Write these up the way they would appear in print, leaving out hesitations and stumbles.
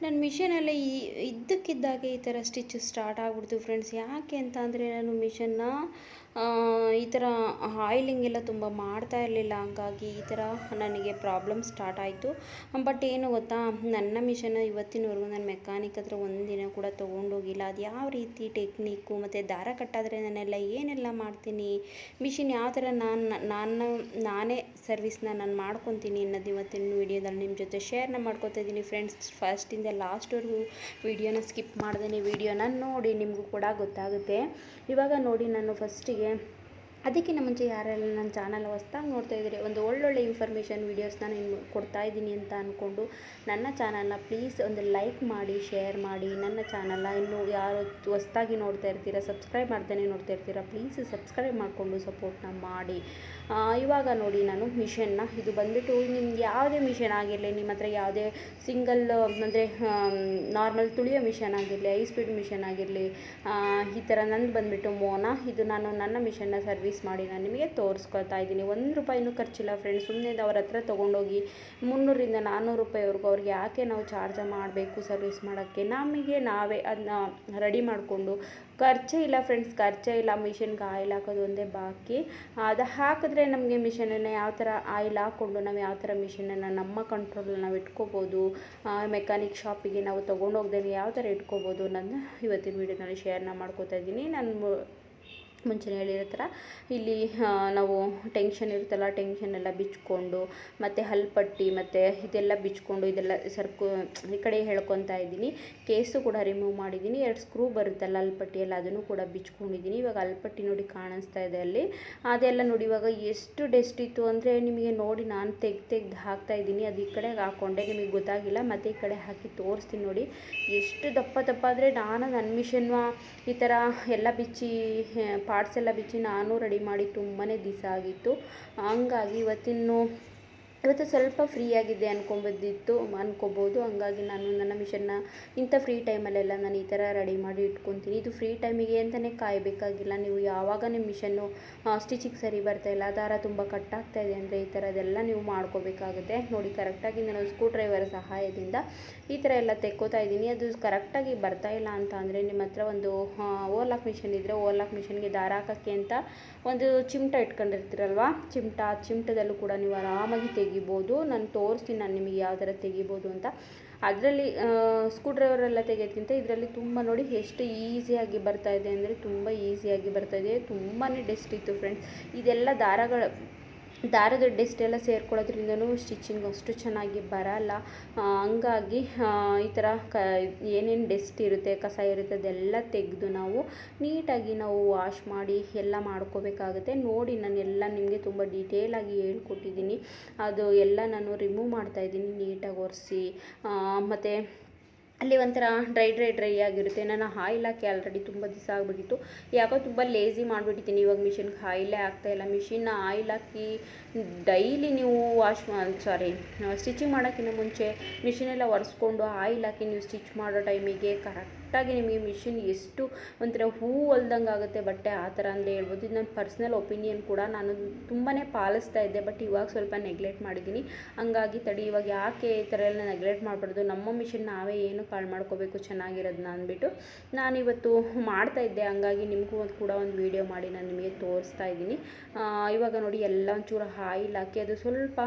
ನನ್ನ ಮಿಷನಲ್ಲಿ ಇದ್ದಕ್ಕಿದ್ದಾಗೆ ಈ ಥರ ಸ್ಟಿಚ್ ಸ್ಟಾರ್ಟ್ ಆಗ್ಬಿಡ್ತು ಫ್ರೆಂಡ್ಸ್. ಯಾಕೆ ಅಂತ ಅಂದರೆ ನಾನು ಮಿಷನ್ನ ಈ ಥರ ಆಯಿಲಿಂಗ್ ಎಲ್ಲ ತುಂಬ ಮಾಡ್ತಾ ಇರಲಿಲ್ಲ. ಹಂಗಾಗಿ ಈ ಥರ ನನಗೆ ಪ್ರಾಬ್ಲಮ್ ಸ್ಟಾರ್ಟ್ ಆಯಿತು. ಬಟ್ ಏನು ಗೊತ್ತಾ, ನನ್ನ ಮಿಷನ್ನ ಇವತ್ತಿನವರೆಗೂ ನಾನು ಮೆಕ್ಯಾನಿಕ್ ಹತ್ರ ಒಂದಿನ ಕೂಡ ತೊಗೊಂಡೋಗಿಲ್ಲ. ಅದು ಯಾವ ರೀತಿ ಟೆಕ್ನಿಕ್ಕು ಮತ್ತು ದಾರ ಕಟ್ಟಾದರೆ ನಾನೆಲ್ಲ ಏನೆಲ್ಲ ಮಾಡ್ತೀನಿ, ಮಿಷಿನ್ ಯಾವ ಥರ ನಾನೇ ಸರ್ವಿಸ್ನ ನಾನು ಮಾಡ್ಕೊತೀನಿ ಅನ್ನೋದು ಇವತ್ತಿನ ವೀಡಿಯೋದಲ್ಲಿ ನಿಮ್ಮ ಜೊತೆ ಶೇರ್ನ ಮಾಡ್ಕೊತಾ ಇದ್ದೀನಿ ಫ್ರೆಂಡ್ಸ್. ಫಸ್ಟಿಂದ ಲಾಸ್ಟ್ವರೆಗೂ ವೀಡಿಯೋನ ಸ್ಕಿಪ್ ಮಾಡ್ದೇ ವೀಡಿಯೋನ ನೋಡಿ, ನಿಮಗೂ ಕೂಡ ಗೊತ್ತಾಗುತ್ತೆ. ಇವಾಗ ನೋಡಿ, ನಾನು ಫಸ್ಟಿಗೆ ಅದಕ್ಕಿಂತ ಮುಂಚೆ ಯಾರೆಲ್ಲ ನನ್ನ ಚಾನಲ್ ಹೊಸ್ದಾಗಿ ನೋಡ್ತಾ ಇದ್ದಾರೆ, ಒಂದು ಒಳ್ಳೊಳ್ಳೆ ಇನ್ಫಾರ್ಮೇಷನ್ ವೀಡಿಯೋಸ್ನ ನಾನು ಕೊಡ್ತಾ ಇದ್ದೀನಿ ಅಂತ ಅಂದ್ಕೊಂಡು ನನ್ನ ಚಾನಲ್ನ ಪ್ಲೀಸ್ ಒಂದು ಲೈಕ್ ಮಾಡಿ, ಶೇರ್ ಮಾಡಿ. ನನ್ನ ಚಾನಲ್ನ ಇನ್ನೂ ಯಾರು ಹೊಸ್ದಾಗಿ ನೋಡ್ತಾ ಇರ್ತೀರ, ಸಬ್ಸ್ಕ್ರೈಬ್ ಮಾಡ್ದೇ ನೋಡ್ತಾ ಇರ್ತೀರ, ಪ್ಲೀಸ್ ಸಬ್ಸ್ಕ್ರೈಬ್ ಮಾಡಿಕೊಂಡು ಸಪೋರ್ಟ್ನ ಮಾಡಿ. ಇವಾಗ ನೋಡಿ, ನಾನು ಮಿಷನ್ನ ಇದು ಬಂದುಬಿಟ್ಟು ನಿಮ್ಗೆ ಯಾವುದೇ ಮಿಷನ್ ಆಗಿರಲಿ, ನಿಮ್ಮ ಹತ್ರ ಯಾವುದೇ ಸಿಂಗಲ್ ಅಂದರೆ ನಾರ್ಮಲ್ ತುಳಿಯೋ ಮಿಷನ್ ಆಗಿರಲಿ, ಹೈ ಸ್ಪೀಡ್ ಮಿಷನ್ ಆಗಿರಲಿ, ಈ ಥರ ನಂದು ಬಂದುಬಿಟ್ಟು ಮೋನಾ. ಇದು ನಾನು ನನ್ನ ಮಿಷನ್ನ ಸರ್ವಿಸ್ ಮಾಡಿ ನಾನು ನಿಮಗೆ ತೋರಿಸ್ಕೊಳ್ತಾ ಇದ್ದೀನಿ. ₹1 ಖರ್ಚಿಲ್ಲ ಫ್ರೆಂಡ್ಸ್. ಸುಮ್ಮನೆ ಅವ್ರ ಹತ್ರ ತೊಗೊಂಡೋಗಿ 300ರಿಂದ 400 ರೂಪಾಯಿವರೆಗೂ ಅವ್ರಿಗೆ ಯಾಕೆ ನಾವು ಚಾರ್ಜ್ ಮಾಡಬೇಕು ಸರ್ವಿಸ್ ಮಾಡೋಕ್ಕೆ. ನಮಗೆ ನಾವೇ ಅದನ್ನ ರೆಡಿ ಮಾಡಿಕೊಂಡು, ಖರ್ಚೇ ಇಲ್ಲ ಫ್ರೆಂಡ್ಸ್, ಖರ್ಚೇ ಇಲ್ಲ. ಮಿಷನ್ಗೆ ಆಯಿಲ್ ಹಾಕೋದು ಒಂದೇ ಬಾಕಿ. ಅದು ಹಾಕಿದ್ರೆ ನಮಗೆ ಮಿಷನನ್ನು ಯಾವ ಥರ ಆಯಿಲ್ ಹಾಕ್ಕೊಂಡು ನಾವು ಯಾವ ಥರ ಮಿಷನನ್ನು ನಮ್ಮ ಕಂಟ್ರೋಲಲ್ಲಿ ನಾವು ಇಟ್ಕೋಬೋದು, ಮೆಕ್ಯಾನಿಕ್ ಶಾಪಿಗೆ ನಾವು ತೊಗೊಂಡೋಗ್ದಂಗೆ ಯಾವ ಥರ ಇಟ್ಕೋಬೋದು ಅನ್ನೋದನ್ನ ಇವತ್ತಿನ ವೀಡಿಯೋದಲ್ಲಿ ಶೇರ್ನ ಮಾಡ್ಕೋತಾ ಇದ್ದೀನಿ. ನಾನು ಮುಂಚೆ ಹೇಳಿರೋ ಥರ ಇಲ್ಲಿ ನಾವು ಟೆನ್ಷನ್ ಇರುತ್ತಲ್ಲ, ಟೆನ್ಷನ್ ಎಲ್ಲ ಬಿಚ್ಕೊಂಡು ಮತ್ತು ಹಲ್ಪಟ್ಟಿ ಮತ್ತು ಇದೆಲ್ಲ ಬಿಚ್ಕೊಂಡು ಇದೆಲ್ಲ ಈ ಕಡೆ ಹೇಳ್ಕೊತಾ ಇದ್ದೀನಿ. ಕೇಸು ಕೂಡ ರಿಮೂವ್ ಮಾಡಿದ್ದೀನಿ. 2 ಸ್ಕ್ರೂ ಬರುತ್ತಲ್ಲ ಹಲ್ಪಟ್ಟಿ ಎಲ್ಲ, ಅದನ್ನು ಕೂಡ ಬಿಚ್ಕೊಂಡಿದ್ದೀನಿ. ಇವಾಗ ಹಲ್ಪಟ್ಟಿ ನೋಡಿ ಕಾಣಿಸ್ತಾ ಇದೆ ಅಲ್ಲಿ, ಅದೆಲ್ಲ ನೋಡಿ. ಇವಾಗ ಎಷ್ಟು ಡಸ್ಟ್ ಇತ್ತು ಅಂದರೆ ನಿಮಗೆ ನೋಡಿ, ನಾನು ತೆಗ್ದು ಹಾಕ್ತಾಯಿದ್ದೀನಿ. ಅದು ಈ ಕಡೆಗೆ ಹಾಕ್ಕೊಂಡೆ, ನಿಮಗೆ ಗೊತ್ತಾಗಿಲ್ಲ. ಮತ್ತು ಈ ಕಡೆ ಹಾಕಿ ತೋರಿಸ್ತೀನಿ ನೋಡಿ ಎಷ್ಟು ದಪ್ಪ ಅಂದರೆ. ನನ್ನ ಮಿಷನ್ನ ಈ ಥರ ಎಲ್ಲ ಬಿಚ್ಚಿ ಪಾರ್ಟ್ಸ್ ಎಲ್ಲ ಬಿಚ್ಚಿ ನಾನು ರೆಡಿ ಮಾಡಿ ತುಂಬಾ ದಿವಸ ಆಗಿತ್ತು. ಹಂಗಾಗಿ ಇವತ್ತು ಸ್ವಲ್ಪ ಫ್ರೀ ಆಗಿದ್ದೆ ಅನ್ಕೋಬೋದು. ಹಂಗಾಗಿ ನಾನು ನನ್ನ ಮಿಷನ್ನ ಇಂಥ ಫ್ರೀ ಟೈಮಲ್ಲೆಲ್ಲ ನಾನು ಈ ಥರ ರೆಡಿ ಮಾಡಿ ಇಟ್ಕೊತೀನಿ. ಇದು ಫ್ರೀ ಟೈಮಿಗೆ ಅಂತಲೇ ಕಾಯಬೇಕಾಗಿಲ್ಲ. ನೀವು ಯಾವಾಗ ನಿಮ್ಮ ಮಿಷನ್ನು ಸ್ಟಿಚಿಗೆ ಸರಿ ಬರ್ತಾಯಿಲ್ಲ, ದಾರ ತುಂಬ ಕಟ್ಟಾಗ್ತಾ ಇದೆ ಅಂದರೆ ಈ ಥರದ್ದೆಲ್ಲ ನೀವು ಮಾಡ್ಕೋಬೇಕಾಗುತ್ತೆ. ನೋಡಿ, ಕರೆಕ್ಟಾಗಿ ನಾನು ಸ್ಕ್ರೂ ಡ್ರೈವರ್ ಸಹಾಯದಿಂದ ಈ ಥರ ಎಲ್ಲ ತೆಕ್ಕೋತಾ ಇದ್ದೀನಿ. ಅದು ಕರೆಕ್ಟಾಗಿ ಬರ್ತಾಯಿಲ್ಲ ಅಂತ ಅಂದರೆ ನಿಮ್ಮ ಹತ್ರ ಒಂದು ಓವರ್ಲಾಕ್ ಮಿಷನ್ ಇದ್ದರೆ ಓವರ್ಲಾಕ್ ಮಿಷನ್ಗೆ ದಾರ ಹಾಕೋಕ್ಕೆ ಅಂತ ಒಂದು ಚಿಮಟ ಇಟ್ಕೊಂಡಿರ್ತೀರಲ್ವ, ಚಿಮಟದಲ್ಲೂ ಕೂಡ ನೀವು ಆರಾಮಾಗಿ ತೆಗಿಬೋದು. ನಾನು ತೋರಿಸ್ತೀನಿ ನಾನು ನಿಮಗೆ ಯಾವ ಥರ ತೆಗಿಬೋದು ಅಂತ. ಅದರಲ್ಲಿ ಸ್ಕ್ರೂ ಡ್ರೈವರೆಲ್ಲ ತೆಗೆಯೋದ್ಕಿಂತ ಇದರಲ್ಲಿ ತುಂಬ ನೋಡಿ ಎಷ್ಟು ಈಸಿಯಾಗಿ ಬರ್ತಾಯಿದೆ ಅಂದರೆ ತುಂಬ ಈಸಿಯಾಗಿ ಬರ್ತಾಯಿದೆ. ತುಂಬಾ ಡಸ್ಟ್ ಇತ್ತು ಫ್ರೆಂಡ್ಸ್. ಇದೆಲ್ಲ ದಾರದ ಡಸ್ಟ್ ಎಲ್ಲ ಸೇರ್ಕೊಳ್ಳೋದ್ರಿಂದನೂ ಸ್ಟಿಚಿಂಗ್ ಅಷ್ಟು ಚೆನ್ನಾಗಿ ಬರಲ್ಲ. ಹಂಗಾಗಿ ಈ ಥರ ಏನೇನು ಡಸ್ಟ್ ಇರುತ್ತೆ, ಕಸ ಇರುತ್ತೆ, ಅದೆಲ್ಲ ತೆಗೆದು ನಾವು ನೀಟಾಗಿ ನಾವು ವಾಶ್ ಮಾಡಿ ಎಲ್ಲ ಮಾಡ್ಕೋಬೇಕಾಗುತ್ತೆ. ನೋಡಿ, ನಾನು ಎಲ್ಲ ನಿಮಗೆ ತುಂಬ ಡೀಟೇಲಾಗಿ ಹೇಳ್ಕೊಟ್ಟಿದ್ದೀನಿ. ಅದು ಎಲ್ಲ ನಾನು ರಿಮೂವ್ ಮಾಡ್ತಾಯಿದ್ದೀನಿ ನೀಟಾಗಿ ಒರೆಸಿ. ಮತ್ತು ಅಲ್ಲಿ ಒಂಥರ ಡ್ರೈ ಆಗಿರುತ್ತೆ. ನಾನು ಆಯಿಲ್ ಹಾಕಿ ಆಲ್ರೆಡಿ ತುಂಬ ದಿವಸ ಆಗಿಬಿಟ್ಟಿತ್ತು. ಯಾಕೋ ತುಂಬ ಲೇಸಿ ಮಾಡಿಬಿಟ್ಟಿದ್ದೀನಿ. ಇವಾಗ ಮಿಷಿನ್ಗೆ ಆಯಿಲೇ ಆಗ್ತಾಯಿಲ್ಲ. ಮಿಷಿನ್ನ ಆಯಿಲ್ ಹಾಕಿ ಡೈಲಿ ನೀವು ಸ್ಟಿಚಿಂಗ್ ಮಾಡೋಕ್ಕಿಂತ ಮುಂಚೆ ಮಿಷಿನೆಲ್ಲ ಒರೆಸ್ಕೊಂಡು ಆಯಿಲ್ ಹಾಕಿ ನೀವು ಸ್ಟಿಚ್ ಮಾಡೋ ಟೈಮಿಗೆ ಕರೆಕ್ಟಾಗಿ ನಿಮಗೆ ಮಿಷಿನ್ ಎಷ್ಟು ಒಂಥರ ಹೂ ಹೊಲ್ದಂಗೆ ಆಗುತ್ತೆ ಬಟ್ಟೆ, ಆ ಥರ ಅಂದರೆ ಹೇಳ್ಬೋದು. ಇದು ನನ್ನ ಪರ್ಸ್ನಲ್ ಒಪಿನಿಯನ್ ಕೂಡ. ನಾನು ತುಂಬಾ ಪಾಲಿಸ್ತಾ ಇದ್ದೆ, ಬಟ್ ಇವಾಗ ಸ್ವಲ್ಪ ನೆಗ್ಲೆಕ್ಟ್ ಮಾಡಿದ್ದೀನಿ. ಹಂಗಾಗಿ ಇವಾಗ ಯಾಕೆ ಈ ಥರ ಎಲ್ಲ ನೆಗ್ಲೆಕ್ಟ್ ಮಾಡಬಾರ್ದು, ನಮ್ಮ ಮಿಷಿನ್ ನಾವೇ ಏನು ಕಾಳು ಮಾಡ್ಕೋಬೇಕು ಚೆನ್ನಾಗಿರೋದನ್ನ ಅಂದ್ಬಿಟ್ಟು ನಾನಿವತ್ತು ಮಾಡ್ತಾಯಿದ್ದೆ. ಹಂಗಾಗಿ ನಿಮಗೂ ಕೂಡ ಒಂದು ವೀಡಿಯೋ ಮಾಡಿ ನಾನು ನಿಮಗೆ ತೋರಿಸ್ತಾ ಇದ್ದೀನಿ. ಇವಾಗ ನೋಡಿ, ಎಲ್ಲ ಒಂಚೂರು ಆಯಿಲ್ ಹಾಕಿ ಅದು ಸ್ವಲ್ಪ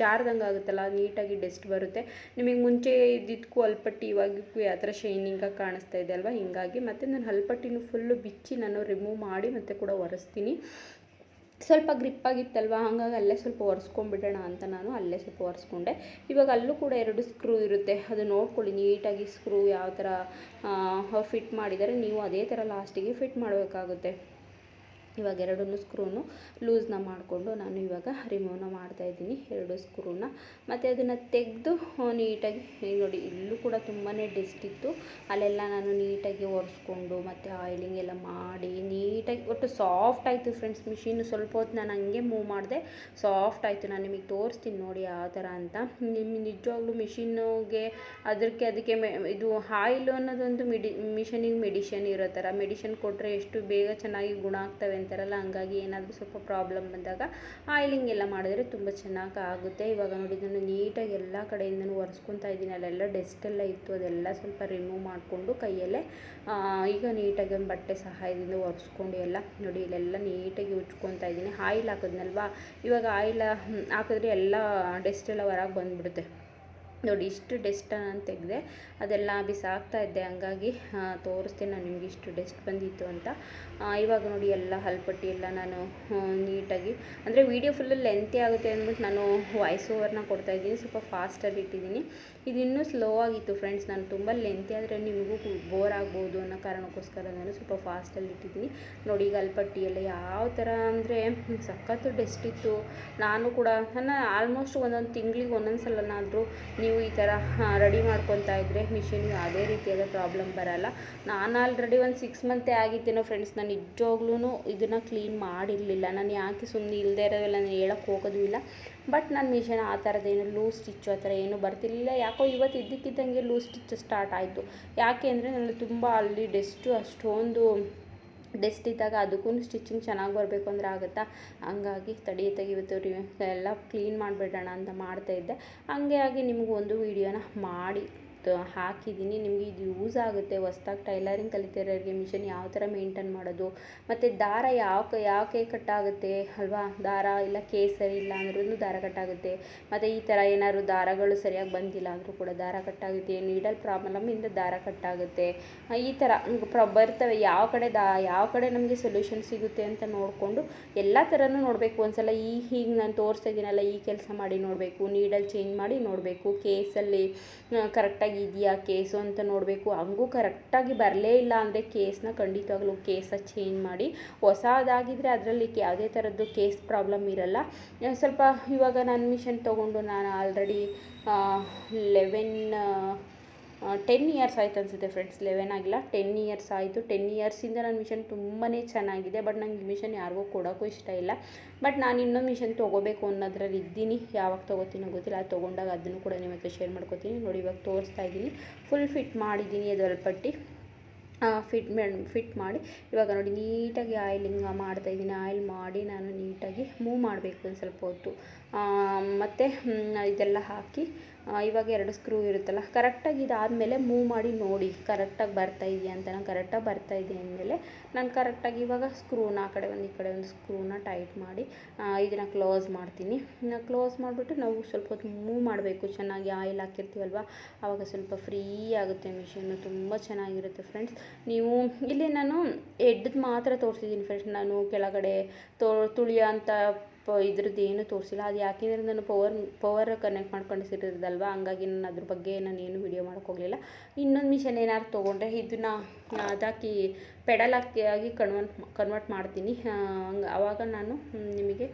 ಜಾರ್ದಂಗೆ ಆಗುತ್ತಲ್ಲ, ನೀಟಾಗಿ ಡಸ್ಟ್ ಬರುತ್ತೆ. ನಿಮಗೆ ಮುಂಚೆ ಇದ್ದಿದ್ದಕ್ಕೂ ಹಲ್ಪಟ್ಟಿ ಇವಾಗಿಗೂ ಯಾವ ಥರ ಶೈನಿಂಗಾಗಿ ಕಾಣಿಸ್ತಾ ಇದೆ ಅಲ್ವಾ, ಹೀಗಾಗಿ. ಮತ್ತು ನಾನು ಹಲ್ಪಟ್ಟಿನೂ ಫುಲ್ಲು ಬಿಚ್ಚಿ ನಾನು ರಿಮೂವ್ ಮಾಡಿ ಮತ್ತೆ ಕೂಡ ಒರೆಸ್ತೀನಿ. ಸ್ವಲ್ಪ ಗ್ರಿಪ್ಪಾಗಿತ್ತಲ್ವ, ಹಾಗಾಗಿ ಅಲ್ಲೇ ಸ್ವಲ್ಪ ಒರೆಸ್ಕೊಂಡ್ಬಿಡೋಣ ಅಂತ ನಾನು ಅಲ್ಲೇ ಸ್ವಲ್ಪ ಒರೆಸ್ಕೊಂಡೆ. ಇವಾಗ ಅಲ್ಲೂ ಕೂಡ 2 ಸ್ಕ್ರೂ ಇರುತ್ತೆ, ಅದು ನೋಡ್ಕೊಳ್ಳಿ ನೀಟಾಗಿ. ಸ್ಕ್ರೂ ಯಾವ ಥರ ಫಿಟ್ ಮಾಡಿದರೆ ನೀವು ಅದೇ ಥರ ಲಾಸ್ಟಿಗೆ ಫಿಟ್ ಮಾಡಬೇಕಾಗುತ್ತೆ. ಇವಾಗ 2 ಸ್ಕ್ರೂನು ಲೂಸ್ನ ಮಾಡಿಕೊಂಡು ನಾನು ಇವಾಗ ರಿಮೂವ್ನ ಮಾಡ್ತಾಯಿದ್ದೀನಿ 2 ಸ್ಕ್ರೂನ. ಮತ್ತು ಅದನ್ನು ತೆಗೆದು ನೀಟಾಗಿ ನೋಡಿ, ಇಲ್ಲೂ ಕೂಡ ತುಂಬಾ ಡಸ್ಟ್ ಇತ್ತು. ಅಲ್ಲೆಲ್ಲ ನಾನು ನೀಟಾಗಿ ಒರೆಸ್ಕೊಂಡು ಮತ್ತು ಆಯಿಲಿಂಗ್ ಎಲ್ಲ ಮಾಡಿ ನೀಟಾಗಿ ಒಟ್ಟು ಸಾಫ್ಟ್ ಆಯಿತು ಫ್ರೆಂಡ್ಸ್. ಮಿಷಿನ್ ಸ್ವಲ್ಪ ಹೊತ್ತು ನಾನು ಹಂಗೆ ಮೂವ್ ಮಾಡಿದೆ, ಸಾಫ್ಟ್ ಆಯಿತು. ನಾನು ನಿಮಗೆ ತೋರಿಸ್ತೀನಿ ನೋಡಿ ಯಾವ ಥರ ಅಂತ. ನಿಜವಾಗ್ಲೂ ಮಿಷಿನ್ಗೆ ಅದಕ್ಕೆ ಇದು ಆಯಿಲ್ ಅನ್ನೋದೊಂದು ಮಿಷನಿಗೆ ಮೆಡಿಷನ್ ಇರೋ ಥರ. ಮೆಡಿಷನ್ ಕೊಟ್ಟರೆ ಎಷ್ಟು ಬೇಗ ಚೆನ್ನಾಗಿ ಗುಣ ಆಗ್ತವೆ ಅಂತಾರಲ್ಲ, ಹಂಗಾಗಿ ಏನಾದರೂ ಸ್ವಲ್ಪ ಪ್ರಾಬ್ಲಮ್ ಬಂದಾಗ ಆಯಿಲಿಂಗ್ ಎಲ್ಲ ಮಾಡಿದ್ರೆ ತುಂಬ ಚೆನ್ನಾಗಿ ಆಗುತ್ತೆ. ಇವಾಗ ನೋಡಿ ಇದನ್ನು ನೀಟಾಗಿ ಎಲ್ಲ ಕಡೆಯಿಂದನೂ ಒರೆಸ್ಕೊತಾ ಇದ್ದೀನಿ. ಅಲ್ಲೆಲ್ಲ ಡಸ್ಟ್ ಎಲ್ಲ ಇತ್ತು, ಅದೆಲ್ಲ ಸ್ವಲ್ಪ ರಿಮೂವ್ ಮಾಡಿಕೊಂಡು ಕೈಯಲ್ಲೇ ಈಗ ನೀಟಾಗಿ ಒಂದು ಬಟ್ಟೆ ಸಹಾಯದಿಂದ ಒರೆಸ್ಕೊಂಡು ಎಲ್ಲ ನೋಡಿ ಇಲ್ಲೆಲ್ಲ ನೀಟಾಗಿ ಉಜ್ಕೊತಾ ಇದ್ದೀನಿ. ಆಯಿಲ್ ಹಾಕಿದ್ನಲ್ವಾ, ಇವಾಗ ಆಯಿಲ್ ಹಾಕಿದ್ರೆ ಎಲ್ಲ ಡಸ್ಟ್ ಎಲ್ಲ ಹೊರಗೆ ಬಂದುಬಿಡುತ್ತೆ. ನೋಡಿ ಇಷ್ಟು ಡಸ್ಟ್ ನಾನು ತೆಗೆದೆ, ಅದೆಲ್ಲ ಬಿಸಾಕ್ತಾ ಇದ್ದೆ, ಹಂಗಾಗಿ ತೋರಿಸ್ತೀನಿ ನಾನು ನಿಮಗೆ ಇಷ್ಟು ಡಸ್ಟ್ ಬಂದಿತ್ತು ಅಂತ. ಇವಾಗ ನೋಡಿ ಎಲ್ಲ ಹಲ್ಪಟ್ಟಿ ಎಲ್ಲ ನಾನು ನೀಟಾಗಿ, ಅಂದರೆ ವೀಡಿಯೋ ಫುಲ್ಲು ಲೆಂತಿ ಆಗುತ್ತೆ ಅಂದ್ಬಿಟ್ಟು ನಾನು ವಾಯ್ಸ್ ಓವರ್ನ ಕೊಡ್ತಾಯಿದ್ದೀನಿ, ಸ್ವಲ್ಪ ಫಾಸ್ಟಲ್ಲಿ ಇಟ್ಟಿದ್ದೀನಿ. ಇದು ಇನ್ನೂ ಸ್ಲೋ ಆಗಿತ್ತು ಫ್ರೆಂಡ್ಸ್, ನಾನು ತುಂಬ ಲೆಂತಿ ಆದರೆ ನಿಮಗೂ ಬೋರ್ ಆಗ್ಬೋದು ಅನ್ನೋ ಕಾರಣಕ್ಕೋಸ್ಕರ ನಾನು ಸ್ವಲ್ಪ ಫಾಸ್ಟಲ್ಲಿ ಇಟ್ಟಿದ್ದೀನಿ. ನೋಡಿ ಈಗ ಹಲ್ಪಟ್ಟಿ ಎಲ್ಲ ಯಾವ ಥರ ಅಂದರೆ ಸಖತ್ತು ಡಸ್ಟ್ ಇತ್ತು. ನಾನು ಕೂಡ ನನ್ನ ಆಲ್ಮೋಸ್ಟ್ ಒಂದೊಂದು ತಿಂಗಳಿಗೆ ಒಂದೊಂದು ಸಲನಾದರೂ ನೀವು ಈ ಥರ ರೆಡಿ ಮಾಡ್ಕೊತಾ ಇದ್ದರೆ ಮಿಷಿನ್ಗೆ ಯಾವುದೇ ರೀತಿಯಾದ ಪ್ರಾಬ್ಲಮ್ ಬರೋಲ್ಲ. ನಾನು ಆಲ್ರೆಡಿ ಒಂದು 6 ಮಂತೇ ಆಗಿತ್ತೇನೋ ಫ್ರೆಂಡ್ಸ್, ನಾನು ನಿಜವಾಗ್ಲೂ ಇದನ್ನು ಕ್ಲೀನ್ ಮಾಡಿರಲಿಲ್ಲ. ನಾನು ಯಾಕೆ ಸುಮ್ಮನೆ ಇಲ್ಲದೆ ಇರೋವೆಲ್ಲ ನಾನು ಹೇಳೋಕ್ಕೆ ಹೋಗೋದು ಇಲ್ಲ. ಬಟ್ ನನ್ನ ಮಿಷನ್ ಆ ಥರದ್ದೇನು ಲೂಸ್ ಸ್ಟಿಚ್ಚು ಆ ಥರ ಏನೂ ಬರ್ತಿರಲಿಲ್ಲ. ಯಾಕೋ ಇವತ್ತು ಇದ್ದಕ್ಕಿದ್ದಂಗೆ ಲೂಸ್ ಸ್ಟಿಚ್ ಸ್ಟಾರ್ಟ್ ಆಯಿತು. ಯಾಕೆ ಅಂದರೆ ನನಗೆ ತುಂಬ ಅಲ್ಲಿ ಡಸ್ಟು ಅಷ್ಟೊಂದು ಡಸ್ಟ್ ಇದ್ದಾಗ ಅದಕ್ಕೂ ಸ್ಟಿಚಿಂಗ್ ಚೆನ್ನಾಗಿ ಬರಬೇಕು ಅಂದರೆ ಆಗುತ್ತಾ, ಹಂಗಾಗಿ ತಡಿಯತ್ತಾಗಿ ಇವತ್ತು ಎಲ್ಲ ಕ್ಲೀನ್ ಮಾಡಿಬಿಡೋಣ ಅಂತ ಮಾಡ್ತಾಯಿದ್ದೆ. ಹಂಗೆ ಆಗಿ ನಿಮಗೂ ಒಂದು ವೀಡಿಯೋನ ಮಾಡಿ ಹಾಕಿದ್ದೀನಿ. ನಿಮಗೆ ಇದು ಯೂಸ್ ಆಗುತ್ತೆ. ಹೊಸ್ದಾಗಿ ಟೈಲರಿಂಗ್ ಕಲಿತಿರೋರಿಗೆ ಮಿಷನ್ ಯಾವ ಥರ ಮೇಂಟೈನ್ ಮಾಡೋದು, ಮತ್ತು ದಾರ ಯಾಕೆ ಕಟ್ಟಾಗುತ್ತೆ ಅಲ್ವಾ, ದಾರ ಇಲ್ಲ ಸರಿ ಇಲ್ಲ ಅಂದ್ರೂ ದಾರ ಕಟ್ಟಾಗುತ್ತೆ. ಮತ್ತು ಈ ಥರ ಏನಾದ್ರು ದಾರಗಳು ಸರಿಯಾಗಿ ಬಂದಿಲ್ಲ ಅಂದರೂ ಕೂಡ ದಾರ ಕಟ್ಟಾಗುತ್ತೆ. ನೀಡಲ್ ಪ್ರಾಬ್ಲಮಿಂದ ದಾರ ಕಟ್ಟಾಗುತ್ತೆ. ಈ ಥರ ಬರ್ತವೆ. ಯಾವ ಕಡೆ ನಮಗೆ ಸೊಲ್ಯೂಷನ್ ಸಿಗುತ್ತೆ ಅಂತ ನೋಡಿಕೊಂಡು ಎಲ್ಲ ಥರನೂ ನೋಡಬೇಕು. ಒಂದ್ಸಲ ಹೀಗೆ ನಾನು ತೋರಿಸ್ತಾ ಇದ್ದೀನಲ್ಲ, ಈ ಕೆಲಸ ಮಾಡಿ ನೋಡಬೇಕು, ನೀಡಲ್ ಚೇಂಜ್ ಮಾಡಿ ನೋಡಬೇಕು, ಕೇಸಲ್ಲಿ ಕರೆಕ್ಟಾಗಿ ಇದೆಯಾ ಕೇಸು ಅಂತ ನೋಡಬೇಕು. ಹಂಗೂ ಕರೆಕ್ಟಾಗಿ ಬರಲೇ ಇಲ್ಲ ಅಂದರೆ ಕೇಸ್ನ ಖಂಡಿತವಾಗ್ಲೂ ಕೇಸ ಚೇಂಜ್ ಮಾಡಿ. ಹೊಸದಾಗಿದ್ದರೆ ಅದರಲ್ಲಿ ಯಾವುದೇ ಥರದ್ದು ಕೇಸ್ ಪ್ರಾಬ್ಲಮ್ ಇರಲ್ಲ. ಸ್ವಲ್ಪ ಇವಾಗ ನಾನು ಮಿಷನ್ ತೊಗೊಂಡು ನಾನು ಆಲ್ರೆಡಿ 10 ಇಯರ್ಸ್ ಆಯ್ತು ಅನಿಸುತ್ತೆ ಫ್ರೆಂಡ್ಸ್, 11 ಆಗಿಲ್ಲ 10 ಇಯರ್ಸ್ ಆಯಿತು. 10 ಇಯರ್ಸಿಂದ ನನ್ನ ಮಿಷನ್ ತುಂಬಾ ಚೆನ್ನಾಗಿದೆ. ಬಟ್ ನಂಗೆ ಮಿಷನ್ ಯಾರಿಗೂ ಕೊಡೋಕ್ಕೂ ಇಷ್ಟ ಇಲ್ಲ. ಬಟ್ ನಾನು ಇನ್ನೊಂದು ಮಿಷನ್ ತೊಗೋಬೇಕು ಅನ್ನೋದ್ರಲ್ಲಿ ಇದ್ದೀನಿ. ಯಾವಾಗ ತೊಗೋತೀನೋ ಗೊತ್ತಿಲ್ಲ. ಅದು ತೊಗೊಂಡಾಗ ಅದನ್ನು ಕೂಡ ನಿಮ್ಮ ಹತ್ರ ಶೇರ್ ಮಾಡ್ಕೋತೀನಿ. ನೋಡಿ ಇವಾಗ ತೋರಿಸ್ತಾ ಇದ್ದೀನಿ, ಫುಲ್ ಫಿಟ್ ಮಾಡಿದ್ದೀನಿ ಅದು ಹಲ್ಪಟ್ಟಿ. ಫಿಟ್ ಮಾಡಿ ಇವಾಗ ನೋಡಿ ನೀಟಾಗಿ ಆಯಿಲಿಂಗ್ ಮಾಡ್ತಾಯಿದ್ದೀನಿ. ಆಯಿಲ್ ಮಾಡಿ ನಾನು ನೀಟಾಗಿ ಮೂವ್ ಮಾಡಬೇಕು ಒಂದು ಸ್ವಲ್ಪ ಹೊತ್ತು. ಮತ್ತು ಇದೆಲ್ಲ ಹಾಕಿ ಇವಾಗ 2 ಸ್ಕ್ರೂ ಇರುತ್ತಲ್ಲ, ಕರೆಕ್ಟಾಗಿ ಇದಾದಮೇಲೆ ಮೂವ್ ಮಾಡಿ ನೋಡಿ ಕರೆಕ್ಟಾಗಿ ಬರ್ತಾಯಿದೆಯಾ ಅಂತ. ನಾನು ಕರೆಕ್ಟಾಗಿ ಬರ್ತಾಯಿದೆ ಅಂದಮೇಲೆ ನಾನು ಕರೆಕ್ಟಾಗಿ ಇವಾಗ ಸ್ಕ್ರೂನ ಆ ಕಡೆ ಒಂದು ಈ ಕಡೆ ಒಂದು ಸ್ಕ್ರೂನ ಟೈಟ್ ಮಾಡಿ ಇದನ್ನು ಕ್ಲೋಸ್ ಮಾಡ್ತೀನಿ. ಕ್ಲೋಸ್ ಮಾಡಿಬಿಟ್ಟು ನಾವು ಸ್ವಲ್ಪ ಹೊತ್ತು ಮೂವ್ ಮಾಡಬೇಕು. ಚೆನ್ನಾಗಿ ಆಯಿಲ್ ಹಾಕಿರ್ತೀವಲ್ವ, ಆವಾಗ ಸ್ವಲ್ಪ ಫ್ರೀ ಆಗುತ್ತೆ ಮಿಷನ್ನು, ತುಂಬ ಚೆನ್ನಾಗಿರುತ್ತೆ ಫ್ರೆಂಡ್ಸ್. ನೀವು ಇಲ್ಲಿ ನಾನು ಎಡ್ದು ಮಾತ್ರ ತೋರಿಸಿದ್ದೀನಿ ಫ್ರೆಂಡ್ಸ್, ನಾನು ಕೆಳಗಡೆ ತುಳಿಯೋ ಅಂತ ಇದ್ರದ್ದು ಏನು ತೋರಿಸಿಲ್ಲ. ಅದು ಯಾಕೆಂದರೆ ನಾನು ಪವರ್ ಕನೆಕ್ಟ್ ಮಾಡ್ಕೊಂಡಿರೋದಲ್ವ, ಹಂಗಾಗಿ ನಾನು ಅದ್ರ ಬಗ್ಗೆ ನಾನು ಏನು ವಿಡಿಯೋ ಮಾಡೋಕ್ಕೋಗಲಿಲ್ಲ. ಇನ್ನೊಂದು ಮಿಷನ್ ಏನಾದ್ರು ತೊಗೊಂಡ್ರೆ ಇದನ್ನು ಅದಾಕಿ ಪೆಡಲ್ ಆಗಿ ಕನ್ವರ್ಟ್ ಮಾಡ್ತೀನಿ. ಆವಾಗ ನಾನು ನಿಮಗೆ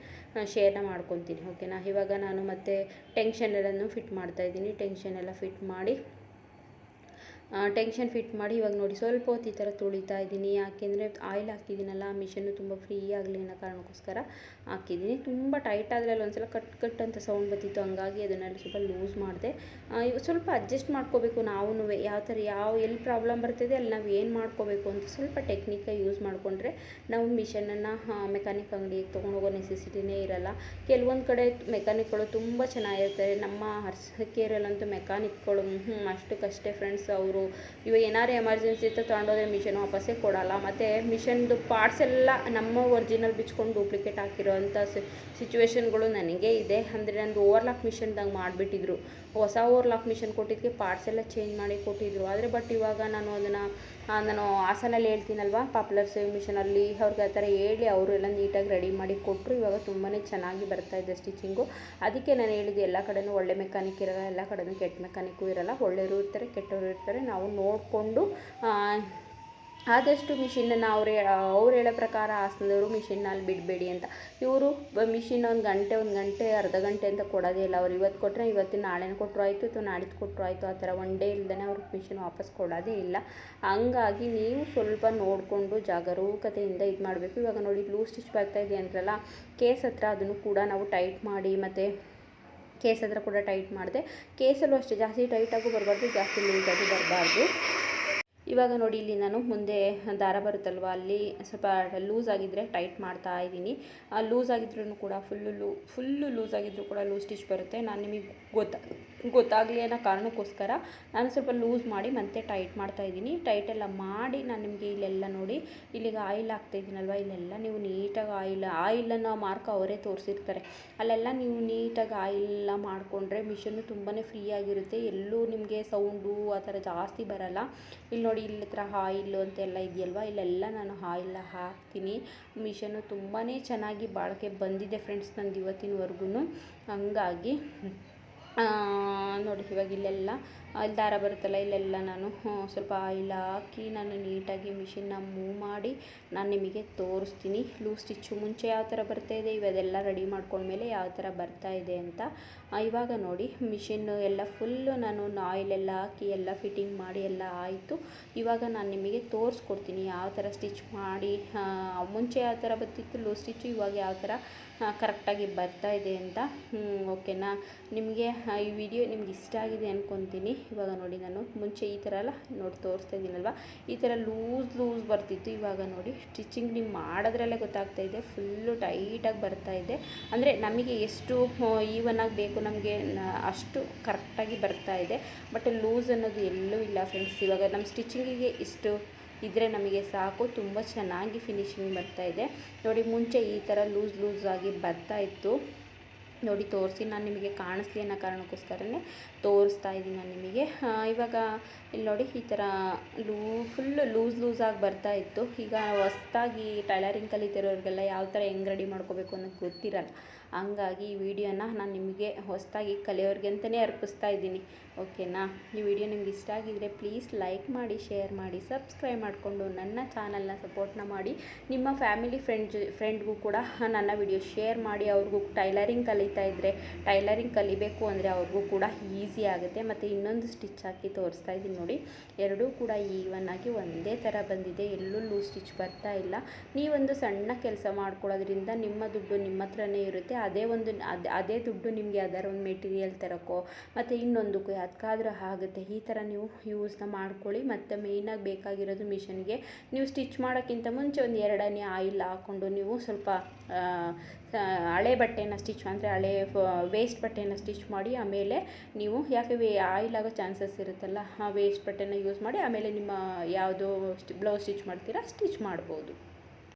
ಶೇರ್ನ ಮಾಡ್ಕೊತೀನಿ, ಓಕೆನಾ. ಇವಾಗ ನಾನು ಮತ್ತೆ ಟೆನ್ಷನ್ ಎಲ್ಲನೂ ಫಿಟ್ ಮಾಡ್ತಾಯಿದ್ದೀನಿ. ಟೆನ್ಷನ್ ಎಲ್ಲ ಫಿಟ್ ಮಾಡಿ ಇವಾಗ ನೋಡಿ ಸ್ವಲ್ಪ ಹೊತ್ತು ಈ ಥರ ತುಳಿತಾ ಇದ್ದೀನಿ. ಯಾಕೆಂದರೆ ಆಯಿಲ್ ಹಾಕಿದ್ದೀನಲ್ಲ, ಮಿಷನ್ನು ತುಂಬ ಫ್ರೀ ಆಗಲಿ ಅನ್ನೋ ಕಾರಣಕ್ಕೋಸ್ಕರ ಹಾಕಿದ್ದೀನಿ. ತುಂಬ ಟೈಟ್ ಆದರೆ ಅಲ್ಲಿ ಒಂದ್ಸಲ ಕಟ್ ಅಂತ ಸೌಂಡ್ ಬರ್ತಿತ್ತು, ಹಂಗಾಗಿ ಅದನ್ನೆಲ್ಲ ಸ್ವಲ್ಪ ಲೂಸ್ ಮಾಡಿದೆ. ಸ್ವಲ್ಪ ಅಡ್ಜಸ್ಟ್ ಮಾಡ್ಕೋಬೇಕು ನಾವು, ಯಾವ ಥರ ಎಲ್ಲಿ ಪ್ರಾಬ್ಲಮ್ ಬರ್ತಿದೆ ಅಲ್ಲಿ ನಾವು ಏನು ಮಾಡ್ಕೋಬೇಕು ಅಂತ ಸ್ವಲ್ಪ ಟೆಕ್ನಿಕಾಗಿ ಯೂಸ್ ಮಾಡಿಕೊಂಡ್ರೆ ನಾವು ಮಿಷನನ್ನು ಮೆಕ್ಯಾನಿಕ್ ಅಂಗಡಿಗೆ ತೊಗೊಂಡೋಗೋ ನೆಸೆಸಿಟಿನೇ ಇರಲ್ಲ. ಕೆಲವೊಂದು ಕಡೆ ಮೆಕ್ಯಾನಿಕ್ಗಳು ತುಂಬ ಚೆನ್ನಾಗಿರ್ತಾರೆ. ನಮ್ಮ ಅರಸೀಕೆರೆಯಲ್ಲಂತೂ ಮೆಕ್ಯಾನಿಕ್ಗಳು ಅಷ್ಟಕ್ಕಷ್ಟೇ ಫ್ರೆಂಡ್ಸ್. ಅವರು ಇವಾಗ ಏನಾದ್ರು ಎಮರ್ಜೆನ್ಸಿ ಅಂತ ತೊಗೊಂಡೋದ್ರೆ ಮಿಷನ್ ವಾಪಸ್ಸೇ ಕೊಡೋಲ್ಲ. ಮತ್ತು ಮಿಷನ್ದು ಪಾರ್ಟ್ಸ್ ಎಲ್ಲ ನಮ್ಮ ಒರಿಜಿನಲ್ ಬಿಚ್ಕೊಂಡು ಡೂಪ್ಲಿಕೇಟ್ ಹಾಕಿರೋ ಅಂಥ ಸಿಚುವೇಶನ್ಗಳು ನನಗೆ ಇದೆ. ಅಂದರೆ ನಂದು ಓವರ್ಲಾಕ್ ಮಿಷನ್ದಾಗ ಮಾಡಿಬಿಟ್ಟಿದ್ರು. ಹೊಸ ಓವರ್ಲಾಕ್ ಮಿಷನ್ ಕೊಟ್ಟಿದ್ದಕ್ಕೆ ಪಾರ್ಟ್ಸ್ ಎಲ್ಲ ಚೇಂಜ್ ಮಾಡಿ ಕೊಟ್ಟಿದ್ರು. ಆದರೆ ಬಟ್ ಇವಾಗ ನಾನು ಹಾಸನಲ್ಲಿ ಹೇಳ್ತೀನಲ್ವ, ಪಾಪ್ಯುಲರ್ ಸೇವಿಂಗ್ ಮಿಷನಲ್ಲಿ ಅವ್ರಿಗೆ ಆ ಥರ ಹೇಳಿ ಅವರೆಲ್ಲ ನೀಟಾಗಿ ರೆಡಿ ಮಾಡಿ ಕೊಟ್ಟರು. ಇವಾಗ ತುಂಬಾ ಚೆನ್ನಾಗಿ ಬರ್ತಾಯಿದೆ ಸ್ಟಿಚಿಂಗು. ಅದಕ್ಕೆ ನಾನು ಹೇಳಿದ್ದು ಎಲ್ಲ ಕಡೆಯೂ ಒಳ್ಳೆ ಮೆಕ್ಯಾನಿಕ್ ಇರೋಲ್ಲ, ಎಲ್ಲ ಕಡೆಯೂ ಕೆಟ್ಟ ಮೆಕ್ಯಾನಿಕ್ಕು ಇರೋಲ್ಲ. ಒಳ್ಳೆಯವರು ಇರ್ತಾರೆ, ಕೆಟ್ಟವರು ಇರ್ತಾರೆ. ನಾವು ನೋಡಿಕೊಂಡು ಆದಷ್ಟು ಮಿಷಿನನ್ನು ಅವ್ರು ಹೇಳೋ ಪ್ರಕಾರ ಹಾಸನದವರು ಮಿಷಿನಲ್ಲಿ ಬಿಡಬೇಡಿ ಅಂತ. ಇವರು ಮಿಷಿನ್ ಒಂದು ಗಂಟೆ ಅರ್ಧ ಗಂಟೆ ಅಂತ ಕೊಡೋದೇ ಇಲ್ಲ. ಅವ್ರು ಇವತ್ತು ಕೊಟ್ಟರೆ ಇವತ್ತಿನ ನಾಳೆನೂ ಕೊಟ್ಟರು ಆಯಿತು, ಅಥವಾ ನಾಡಿದ್ದು ಕೊಟ್ಟರು ಆಯಿತು. ಆ ಥರ ಒನ್ ಡೇ ಇಲ್ಲದೇ ಅವ್ರಿಗೆ ಮಿಷಿನ್ ವಾಪಸ್ ಕೊಡೋದೇ ಇಲ್ಲ. ಹಂಗಾಗಿ ನೀವು ಸ್ವಲ್ಪ ನೋಡಿಕೊಂಡು ಜಾಗರೂಕತೆಯಿಂದ ಇದು ಮಾಡಬೇಕು. ಇವಾಗ ನೋಡಿ ಲೂಸ್ ಸ್ಟಿಚ್ ಬರ್ತಾಯಿದೆ ಅಂದ್ರಲ್ಲ, ಕೇಸ್ ಹತ್ರ ಅದನ್ನು ಕೂಡ ನಾವು ಟೈಟ್ ಮಾಡಿ, ಮತ್ತು ಕೇಸ್ ಹತ್ರ ಕೂಡ ಟೈಟ್ ಮಾಡಿದೆ. ಕೇಸಲ್ಲೂ ಅಷ್ಟೇ ಜಾಸ್ತಿ ಟೈಟಾಗೂ ಬರಬಾರ್ದು, ಜಾಸ್ತಿ ಲೂಸಾಗೂ ಬರಬಾರ್ದು. ಇವಾಗ ನೋಡಿ ಇಲ್ಲಿ ನಾನು ಮುಂದೆ ದಾರ ಬರುತ್ತಲ್ವ ಅಲ್ಲಿ ಸ್ವಲ್ಪ ಲೂಸ್ ಆಗಿದ್ದರೆ ಟೈಟ್ ಮಾಡ್ತಾ ಇದ್ದೀನಿ. ಲೂಸ್ ಆಗಿದ್ರೂ ಕೂಡ ಫುಲ್ಲು ಲೂಸ್ ಆಗಿದ್ರೂ ಕೂಡ ಲೂಸ್ ಸ್ಟಿಚ್ ಬರುತ್ತೆ. ನಾನು ನಿಮಗೆ ಗೊತ್ತಾಗಲಿ ಅನ್ನೋ ಕಾರಣಕ್ಕೋಸ್ಕರ ನಾನು ಸ್ವಲ್ಪ ಲೂಸ್ ಮಾಡಿ ಮತ್ತೆ ಟೈಟ್ ಮಾಡ್ತಾ ಇದ್ದೀನಿ. ಟೈಟೆಲ್ಲ ಮಾಡಿ ನಾನು ನಿಮಗೆ ಇಲ್ಲೆಲ್ಲ ನೋಡಿ ಇಲ್ಲಿಗೆ ಆಯಿಲ್ ಹಾಕ್ತಾಯಿದ್ದೀನಲ್ವ, ಇಲ್ಲೆಲ್ಲ ನೀವು ನೀಟಾಗಿ ಆಯಿಲನ್ನು ಮಾರ್ಕ್ ಅವರೇ ತೋರಿಸಿರ್ತಾರೆ, ಅಲ್ಲೆಲ್ಲ ನೀವು ನೀಟಾಗಿ ಆಯಿಲೆಲ್ಲ ಮಾಡಿಕೊಂಡ್ರೆ ಮಿಷನ್ನು ತುಂಬಾ ಫ್ರೀಯಾಗಿರುತ್ತೆ. ಎಲ್ಲೂ ನಿಮಗೆ ಸೌಂಡು ಆ ಥರ ಜಾಸ್ತಿ ಬರಲ್ಲ. ಇಲ್ಲಿ ನೋಡಿ ಇಲ್ಲಿ ಹತ್ರ ಆಯಿಲ್ ಅಂತೆಲ್ಲ ಇದೆಯಲ್ವ, ಇಲ್ಲೆಲ್ಲ ನಾನು ಆಯಿಲ್ ಹಾಕ್ತೀನಿ. ಮಿಷನ್ನು ತುಂಬಾ ಚೆನ್ನಾಗಿ ಬಾಳಿಕೆ ಬಂದಿದೆ ಫ್ರೆಂಡ್ಸ್ ನಂದು ಇವತ್ತಿನವರೆಗೂ. ಹಂಗಾಗಿ ನೋಡಿ ಇವಾಗ ಇಲ್ಲೆಲ್ಲ ಅಲ್ಲಿ ದಾರ ಬರುತ್ತಲ್ಲ, ಇಲ್ಲೆಲ್ಲ ನಾನು ಸ್ವಲ್ಪ ಆಯಿಲ್ ಹಾಕಿ ನಾನು ನೀಟಾಗಿ ಮಿಷಿನ್ನ ಮೂವ್ ಮಾಡಿ ನಾನು ನಿಮಗೆ ತೋರಿಸ್ತೀನಿ. ಲೂಸ್ ಸ್ಟಿಚ್ಚು ಮುಂಚೆ ಯಾವ ಥರ ಬರ್ತಾಯಿದೆ, ಇವೆಲ್ಲ ರೆಡಿ ಮಾಡ್ಕೊಂಡ್ಮೇಲೆ ಯಾವ ಥರ ಬರ್ತಾಯಿದೆ ಅಂತ. ಇವಾಗ ನೋಡಿ ಮಿಷಿನ್ನು ಎಲ್ಲ ಫುಲ್ಲು ನಾನು ಆಯಿಲೆಲ್ಲ ಹಾಕಿ ಎಲ್ಲ ಫಿಟ್ಟಿಂಗ್ ಮಾಡಿ ಎಲ್ಲ ಆಯಿತು. ಇವಾಗ ನಾನು ನಿಮಗೆ ತೋರಿಸ್ಕೊಡ್ತೀನಿ ಯಾವ ಥರ ಸ್ಟಿಚ್ ಮಾಡಿ, ಮುಂಚೆ ಯಾವ ಥರ ಬರ್ತಿತ್ತು ಲೂಸ್ ಸ್ಟಿಚ್ಚು, ಇವಾಗ ಯಾವ ಥರ ಕರೆಕ್ಟಾಗಿ ಬರ್ತಾಯಿದೆ ಅಂತ. ಓಕೆನಾ? ನಿಮಗೆ ಈ ವಿಡಿಯೋ ನಿಮ್ಗೆ ಇಷ್ಟ ಆಗಿದೆ ಅಂದ್ಕೊತೀನಿ. ಇವಾಗ ನೋಡಿ ನಾನು ಮುಂಚೆ ಈ ಥರ ಎಲ್ಲ ನೋಡಿ ತೋರಿಸ್ತಾ ಇದ್ದೀನಲ್ವ, ಈ ಥರ ಲೂಸ್ ಬರ್ತಿತ್ತು. ಇವಾಗ ನೋಡಿ ಸ್ಟಿಚಿಂಗ್ ನೀವು ಮಾಡೋದ್ರಲ್ಲೇ ಗೊತ್ತಾಗ್ತಾ ಇದೆ, ಫುಲ್ಲು ಟೈಟಾಗಿ ಬರ್ತಾಯಿದೆ. ಅಂದರೆ ನಮಗೆ ಎಷ್ಟು ಈವನಾಗಿ ಬೇಕು ನಮಗೆ ಅಷ್ಟು ಕರೆಕ್ಟಾಗಿ ಬರ್ತಾಯಿದೆ. ಬಟ್ ಲೂಸ್ ಅನ್ನೋದು ಎಲ್ಲೂ ಇಲ್ಲ ಫ್ರೆಂಡ್ಸ್. ಇವಾಗ ನಮ್ಮ ಸ್ಟಿಚಿಂಗಿಗೆ ಇಷ್ಟು ಇದ್ದರೆ ನಮಗೆ ಸಾಕು, ತುಂಬ ಚೆನ್ನಾಗಿ ಫಿನಿಶಿಂಗ್ ಬರ್ತಾಯಿದೆ. ನೋಡಿ ಮುಂಚೆ ಈ ಥರ ಲೂಸ್ ಆಗಿ ಬರ್ತಾಯಿತ್ತು. ನೋಡಿ ತೋರಿಸಿ ನಾನು ನಿಮಗೆ ಕಾಣಿಸ್ಲಿ ಅನ್ನೋ ಕಾರಣಕ್ಕೋಸ್ಕರನೇ ತೋರಿಸ್ತಾ ಇದ್ದೀನಿ ನಾನು ನಿಮಗೆ. ಇವಾಗ ಇಲ್ಲಿ ನೋಡಿ ಈ ಥರ ಫುಲ್ಲು ಲೂಸ್ ಆಗಿ ಬರ್ತಾಯಿತ್ತು. ಈಗ ಹೊಸ್ದಾಗಿ ಟೈಲರಿಂಗ್ ಕಲಿತಿರೋರಿಗೆಲ್ಲ ಯಾವ ಥರ ಹೆಂಗೆ ರೆಡಿ ಮಾಡ್ಕೋಬೇಕು ಅನ್ನೋದು ಗೊತ್ತಿರಲ್ಲ. ಹಂಗಾಗಿ ಈ ವಿಡಿಯೋನ ನಾನು ನಿಮಗೆ ಹೊಸದಾಗಿ ಕಲಿಯೋರಿಗೆ ಅಂತಲೇ ಅರ್ಪಿಸ್ತಾ ಇದ್ದೀನಿ. ಓಕೆನಾ? ಈ ವಿಡಿಯೋ ನಿಮ್ಗೆ ಇಷ್ಟ ಆಗಿದರೆ ಪ್ಲೀಸ್ ಲೈಕ್ ಮಾಡಿ, ಶೇರ್ ಮಾಡಿ, ಸಬ್ಸ್ಕ್ರೈಬ್ ಮಾಡಿಕೊಂಡು ನನ್ನ ಚಾನಲ್ನ ಸಪೋರ್ಟ್ನ ಮಾಡಿ. ನಿಮ್ಮ ಫ್ಯಾಮಿಲಿ ಫ್ರೆಂಡ್ಗೂ ಕೂಡ ನನ್ನ ವಿಡಿಯೋ ಶೇರ್ ಮಾಡಿ. ಅವ್ರಿಗೂ ಟೈಲರಿಂಗ್ ಕಲಿತಾ ಇದ್ದರೆ, ಟೈಲರಿಂಗ್ ಕಲಿಬೇಕು ಅಂದರೆ ಅವ್ರಿಗೂ ಕೂಡ ಈಸಿ ಆಗುತ್ತೆ. ಮತ್ತು ಇನ್ನೊಂದು ಸ್ಟಿಚ್ ಹಾಕಿ ತೋರಿಸ್ತಾ ಇದ್ದೀನಿ ನೋಡಿ, ಎರಡೂ ಕೂಡ ಈವನ್ ಆಗಿ ಒಂದೇ ಥರ ಬಂದಿದೆ, ಎಲ್ಲೂ ಲೂಸ್ ಸ್ಟಿಚ್ ಬರ್ತಾ ಇಲ್ಲ. ನೀವೊಂದು ಸಣ್ಣ ಕೆಲಸ ಮಾಡ್ಕೊಳ್ಳೋದ್ರಿಂದ ನಿಮ್ಮ ದುಡ್ಡು ನಿಮ್ಮ ಹತ್ರನೇ ಇರುತ್ತೆ. ಅದೇ ದುಡ್ಡು ನಿಮಗೆ ಯಾವ್ದಾರು ಒಂದು ಮೆಟೀರಿಯಲ್ ತರೋಕ್ಕೋ ಮತ್ತು ಇನ್ನೊಂದಕ್ಕೂ ಅದಕ್ಕಾದ್ರೂ ಆಗುತ್ತೆ. ಈ ಥರ ನೀವು ಯೂಸ್ನ ಮಾಡ್ಕೊಳ್ಳಿ. ಮತ್ತು ಮೇಯ್ನಾಗಿ ಬೇಕಾಗಿರೋದು ಮಿಷನ್ಗೆ ನೀವು ಸ್ಟಿಚ್ ಮಾಡೋಕ್ಕಿಂತ ಮುಂಚೆ ಒಂದು 2 ಹನಿ ಆಯಿಲ್ ಹಾಕ್ಕೊಂಡು ನೀವು ಸ್ವಲ್ಪ ಹಳೆ ಬಟ್ಟೆನ ಸ್ಟಿಚ್ ಅಂದರೆ ಹಳೆ ವೇಸ್ಟ್ ಬಟ್ಟೆನ ಸ್ಟಿಚ್ ಮಾಡಿ, ಆಮೇಲೆ ನೀವು ಯಾಕೆ ಆಯಿಲ್ ಆಗೋ ಚಾನ್ಸಸ್ ಇರುತ್ತಲ್ಲ, ಆ ವೇಸ್ಟ್ ಬಟ್ಟೆನ ಯೂಸ್ ಮಾಡಿ ಆಮೇಲೆ ನಿಮ್ಮ ಯಾವುದೋ ಬ್ಲೌಸ್ ಸ್ಟಿಚ್ ಮಾಡ್ತೀರಾ ಸ್ಟಿಚ್ ಮಾಡ್ಬೋದು.